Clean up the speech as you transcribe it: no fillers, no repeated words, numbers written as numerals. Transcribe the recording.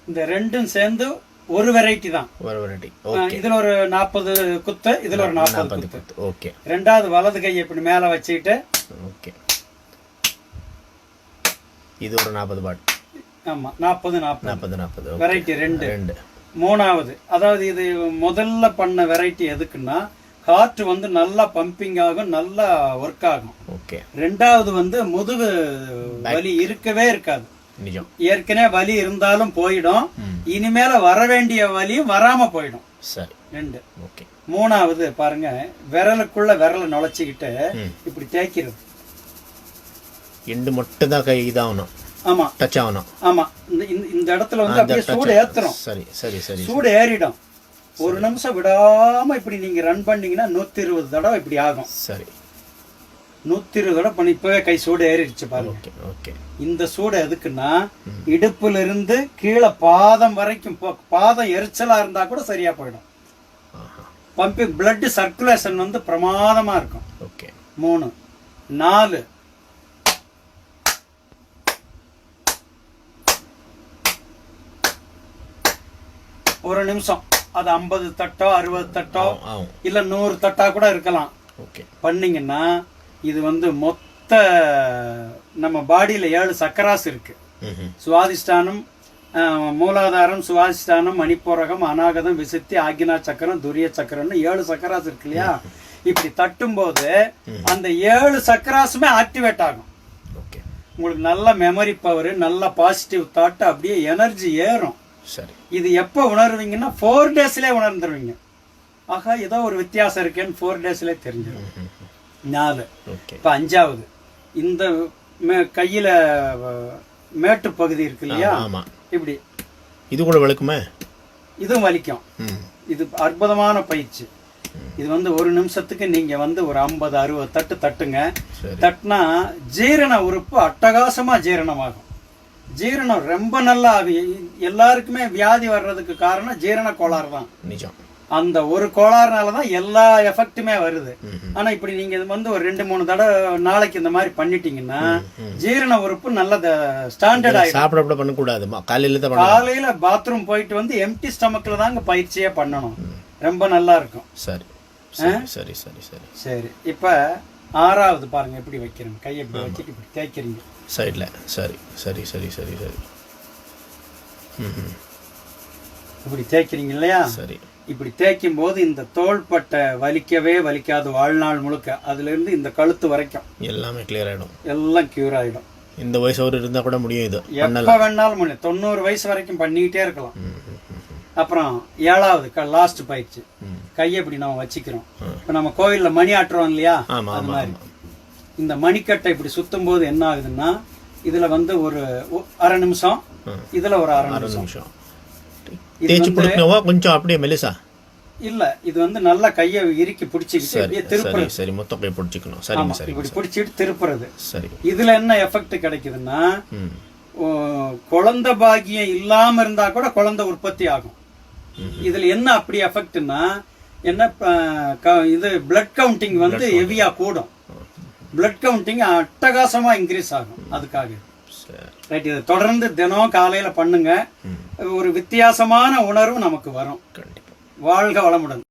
இந்த ரெண்டும் சேர்ந்து ஒரு வெரைட்டி தான். ஒரு வெரைட்டி. இதுல ஒரு 40 குத்து, இதுல ஒரு 40 குத்து. ஓகே. ரெண்டாவது வலது கையை இப்படி மேல வச்சுக்கிட்டு. ஓகே. இது ஒரு 40 பாட். ஆமா, 40 வெரைட்டி ரெண்டு. மூணாவது, அதாவது இது முதல்ல பண்ண வெரைட்டி எதுக்குன்னா காற்று வந்து நல்லா பம்பிங் ஆகும், நல்லா ஒர்க் ஆகும். ஓகே. ரெண்டாவது வந்து முதுகு வலி இருக்கவே இருக்காது. ஏற்கனவே வலி இருந்தாலும் போயிடும், இனிமேல வர வேண்டிய வலியும் வராம போயிடும். சரி. ரெண்டு. ஓகே. மூணாவது பாருங்க, விரலுக்குள்ள விரலை நுழைச்சிக்கிட்டு இப்படி தேய்க்கிறது. எண்டு மட்டும் தான் கை இதாகணும். ஆமா, டச் ஆகணும். ஆமா, இந்த இடத்துல வந்து அப்படியே சூடு ஏத்துறோம். சரி சரி சரி. சூடு ஏறிடும். ஒரு நிமிஷம் விடாம இப்படி நீங்க ரன் பண்ணீங்கன்னா 120 தடவை இப்படி ஆகும். சரி. 120 தடவை பண்ணி இப்பவே கை சூடு ஏறிடுச்சு பாருங்க. ஓகே. இந்த சூடு எதுக்குன்னா இடுப்புல இருந்து கீழே பாதம் வரைக்கும், பாதம் எரிச்சலா இருந்தா கூட சரியா போயிடும். பம்பிங் பிளட் சர்க்குலேஷன் வந்து பிரமாதமா இருக்கும். ஓகே. 3 4 ஒரு நிமிஷம். அது 50 தட்டோ 60 தட்டோ இல்ல 100 தட்டா கூட இருக்கலாம். பண்ணீங்கன்னா இது வந்து மொத்த நம்ம பாடியில 7 சக்கராஸ் இருக்கு. சுவாதிஷ்டானம், மூலாதாரம், சுவாதிஷ்டானம், மணிப்பூரகம், அநாகதம், விசுத்தி, ஆக்ஞா சக்கரம், துரிய சக்கரம்னு 7 சக்கராஸ் இருக்கு இல்லையா? இப்படி தட்டும் போது அந்த 7 சக்கராஸுமே ஆக்டிவேட் ஆகும். உங்களுக்கு நல்ல மெமரி பவர், நல்ல பாசிட்டிவ் தாட், அப்படியே எனர்ஜி ஏறும். சரி. இது எப்போ உணர்வீங்கன்னா 4 டேஸ்லயே உணர்ந்துருவீங்க. ஆகா, ஏதோ ஒரு வித்தியாசம் இருக்கேன்னு 4 டேஸ்லயே தெரிஞ்சிடும். 4. இப்ப 5வது, இந்த கையில மேட்டு பகுதி இருக்கு இல்லையா? இப்படி இது கூட வலிக்குமே. இதுவும் வலிக்கும். இது அற்புதமான பயிற்சி. இது வந்து ஒரு நிமிஷத்துக்கு நீங்க வந்து ஒரு 50-60 தட்டு தட்டுங்க. தட்டுனா ஜீரண உறுப்பு அட்டகாசமா ஜீரணமாகும். ஜீரணம் ரொம்ப நல்லா ஆகும். எல்லாருக்குமே வியாதி வர்றதுக்கு காரணம் ஜீரண கோளாறு தான். நிஜம். அந்த ஒரு கோளாறுனாலதான் எல்லா எஃபெக்ட்டுமே வருது. ஆனா இப்படி நீங்க வந்து ஒரு 2-3 தடவை நாளைக்கு இந்த மாதிரி பண்ணிட்டீங்கன்னா ஜீரண உறுப்பு நல்ல ஸ்டாண்டர்ட் ஆயிடும். சாப்பிட பண்ணக்கூடாது. காலையில பாத்ரூம் போயிட்டு வந்து எம்டி ஸ்டமக்ல தாங்க பயிற்சியே பண்ணணும். ரொம்ப நல்லா இருக்கும். சரி சரி சரி சரி சரி. இப்ப 6வது பாருங்க, எப்படி வைக்கிறேன். கையை இப்படி வச்சுட்டு இப்படி தேய்க்கிறீங்க சைட்ல. சரி சரி சரி சரி சரி. இப்படி தேய்க்கிறீங்க இல்லையா? சரி. இப்படி தேய்க்கும் போது இந்த தோள்பட்டை வலிக்கவே வலிக்காது வாழ்நாள் முழுக்க. அதுல இருந்து இந்த கழுத்து வரைக்கும் எல்லாமே கிளியர் ஆயிடும். எல்லாம் கியூர் ஆயிடும். இந்த வயசு அவர் இருந்தா கூட முடியும். இது எப்ப வேணாலும் முடியும். 90 வயசு வரைக்கும் பண்ணிக்கிட்டே இருக்கலாம். அப்புறம் 7வது லாஸ்ட் பயிற்சி, கையை இப்படி நம்ம வச்சுக்கிறோம். இப்ப நம்ம கோவில்ல மணி ஆட்டுறோம் இல்லையா? அது மாதிரி இந்த மணிக்கட்டை இப்படி சுத்தும் போது என்ன ஆகுதுன்னா, இதுல வந்து ஒரு அரை நிமிஷம், இதுல ஒரு அரை நிமிஷம். கொஞ்சம் அப்படியே மெலிசா இல்ல, இது வந்து நல்லா கையை இறுக்கி பிடிச்சிக்கிட்டு திருப்புறது. சரி, மொத்த கையை பிடிச்சிக்கணும். சரிங்க, சரி. இப்படி பிடிச்சிட்டு திருப்புறது. சரி. இதுல என்ன எஃபெக்ட் கிடைக்குதுன்னா, குழந்தை பாக்கியம் இல்லாம இருந்தா கூட குழந்தை உற்பத்தி ஆகும். இதுல என்ன அப்படி எஃபெக்ட்னா, என்ன இது பிளட் கவுண்டிங் வந்து ஹெவியா கூடும். பிளட் கவுண்டிங் அட்டகாசமா இன்க்ரீஸ் ஆகும். அதுக்காக ரைட். இதை தொடர்ந்து தினம் காலையில பண்ணுங்க. ஒரு வித்தியாசமான உணர்வு நமக்கு வரும். வாழ்க வளமுடன்.